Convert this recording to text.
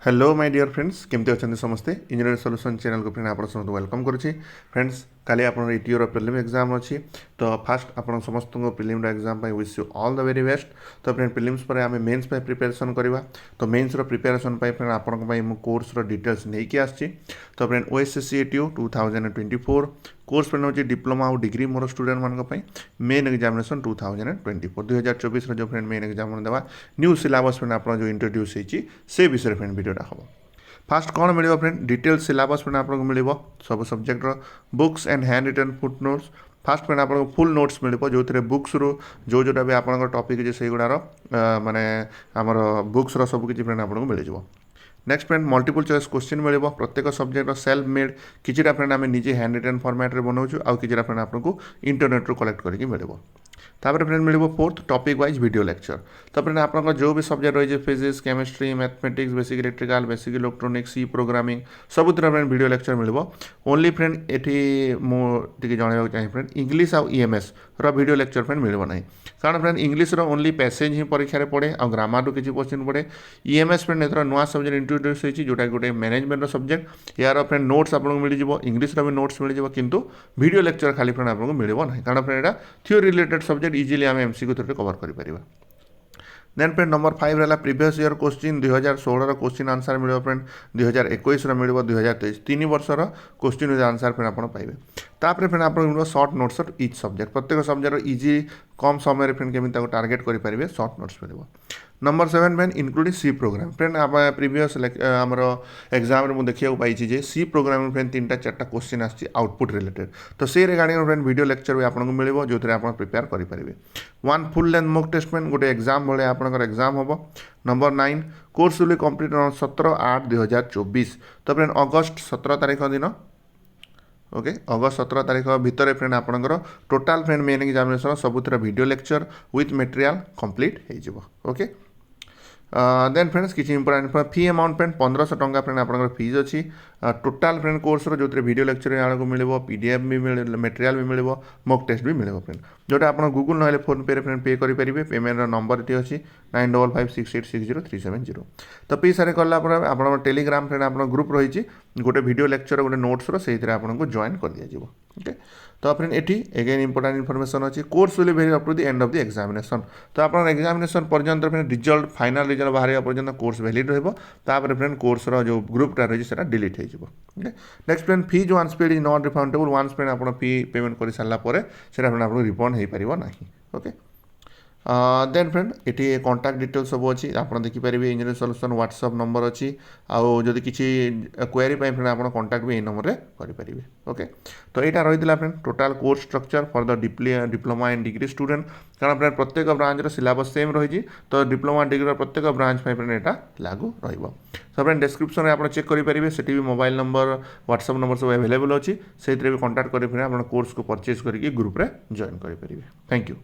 Hello my dear friends केमती अच्छा समस्ते इंजीनियरिंग सॉल्यूशन चैनल को फ्रेंड आप समस्त वेलकम करुच्ची फ्रेंड्स काली आप ईटीओर प्रिलिम एग्जाम अच्छी तो फास्ट आप समस्त prelim exam wish you all the very best तो फ्रेंड प्रिलिम्स पर आम मेन्स प्रिपेरेसन करवा तो मेन्स प्रिपेरेसन फ्रेंड आपण कोर्स डिटेल्स नहीं आसी तो friend OSSC ATO 2024 course friend हूँ डिप्लोमा और डिग्री मोर स्टूडेंट मानी मेन एग्जामिनेशन 2024 2024 जो फ्रेंड मेन एग्जाम देवा न्यू सिलेबस फ्रेंड आप जो इंट्रोड्यूस होती से विषय फ्रेंड वीडियोटा हम फास्ट कौन मिल फ्रेंड डिटेल सिलेबस फ्रेंड आपको मिल सब सब्जेक्टर बुक्स एंड हैंड रिटन फुट नोट्स फास्ट फ्रेंड आपको फुल नोट्स मिल जो थे बुक्स रू जो जोटा भी आप टॉपिक से गुड़ार माने आमर बुक्स सब किसी फ्रेंड आपको मिल जाए next friend multiple choice question मिल प्रत्येक सब्जेक्ट सेल्फ मेड किसी फ्रेंड आम निजे हैंड रिटन फॉर्मेट रे बनाऊँ आउ कि फ्रेंड आपको इंटरनेट रू कलेक्ट करके मिल तापर फ्रेंड मिल fourth topic wise video lecture तो फ्रेंड आप जो भी सब्जेक्ट रही है physics chemistry mathematics basic electrical basic electronics C programming सब फ्रेंड वीडियो लेक्चर मिल ओनली फ्रेंड ये मुझे जनवाक चाहिए फ्रेंड इंग्लिश आउ ईएमएस वीडियो लेक्चर फ्रेंड मिल ना कारण फ्रेंड इंग्लिश ओनली पैसेज ही परीक्षा पड़े आ ग्रामर रू किसी क्वेश्चन पड़े ईएमएस फ्रेंड एथर नुआ सब्जेक्ट इंट्रोड्यूस होती जोटा गोटे मैनेजमेंट सब्जेक्ट यार फ्रेंड नोट्स आपको मिल इंग्लिश भी नोट्स मिल किंतु वीडियो लेक्चर खाली फ्रेंड आपको मिल ना कारण फ्रेंड यहाँ थियोरी रिलेटेड सब्जेक्ट इजिली आम एमसीक्यू थ्रू कवर कर देन फ्रेंड नंबर 5 रहा previous year question 2016 question answer मिल फ्रेंड 2021 मिल 2023 3 वर्षर क्वेश्चन आंसर फ्रेंड आप पाइबे तापर फ्रेंड आप मिल सर्ट नोट्स इच सब्जेक्ट प्रत्येक सब्जेक्ट इजी कम समय फ्रेंड केमी टार्गेट करेंगे सर्ट नोट्स मिल number 7 friend including C program friend आप प्रीवियस आमर एग्जाम मुझे देखा पाई सी प्रोग्राम फ्रेंड 3टा 4टा क्वेश्चन आसी आउटपुट रिलेटेड तो से रिगार्डिंग फ्रेंड वीडियो लेक्चर भी आपको मिल जो आप प्रिपेयर करेंगे one full length mock test friend गोटे एग्जाम भाई आपंकर एग्जाम हम नंबर 9 कोर्स विल कंप्लीट 17/8/2024 तो फ्रेंड अगस्ट 17 तारीख दिन ओके अगस्त 17 तारीख भितर फ्रेंड आपंकर टोटाल फ्रेंड मेन एग्जामिनेशन सबुथ video lecture with material complete हो ओके देन फ्रेंड्स किसी इंपोर्टेंट फी अमाउंट फ्रेंड 1500 टंका फ्रेंड आप फीज अच्छी टोटाल फ्रेंड कोर्स जो वीडियो लेक्चर आपको मिल पीडीएफ भी मिल मटेरियल भी मिल मॉक टेस्ट भी मिल फ्रेंड जोटा आप गूगल ना फोन पे फ्रेंड पे करेंगे पेमेंट नंबर ये अच्छी 9556860370 तो पी सारे कलापर आप टेलीग्राम फ्रेंड आप ग्रुप रही गोटे वीडियो लेक्चर गोटे नोट्स से आपको जॉइन कर दिया ओके तो फ्रेंड एटी एगेन इंपोर्टेंट इनफॉरमेशन अच्छी course valid up to the end of the examination तो आप एग्जामिनेशन पर्यंत फ्रेंड रिजल्ट फाइनल रिजल्ट बाहर पर्यंत कोर्स वैलिड रहा फ्रेंड कोर्स जो ग्रुपटा रही है डिलीट हो नेक्स्ट फ्रेंड फी जो once paid is not refundable once friend आप फी पेमेंट कर सारा फ्रेंड आपको रिफंड हो पार ना ओके देन फ्रेंड ये कॉन्टैक्ट डिटेल सब अच्छी आप देखिपारे इंजीनियरिंग सॉल्यूशन व्हाट्सएप नंबर अच्छी आउ जदि किसी क्वेरी फ्रेंड आप कॉन्टैक्ट भी यही नंबर में करेंगे ओके तो यहाँ रही है friend total course structure for the diploma and degree student कारण फ्रेंड प्रत्येक ब्रांच सिलेबस सेम रही तो डिप्लोमा डिग्री प्रत्येक ब्रांच फ्रेंड यहाँ लागू रहा फ्रेंड डिस्क्रिप्शन में आप चेक करेंगे से मोबाइल नंबर व्हाट्सएप नंबर सब अवेलेबल अच्छी से भी कॉन्टैक्ट करेंगे आप कोर्स को परचेज करके ग्रुप में जॉइन करेंगे थैंक यू।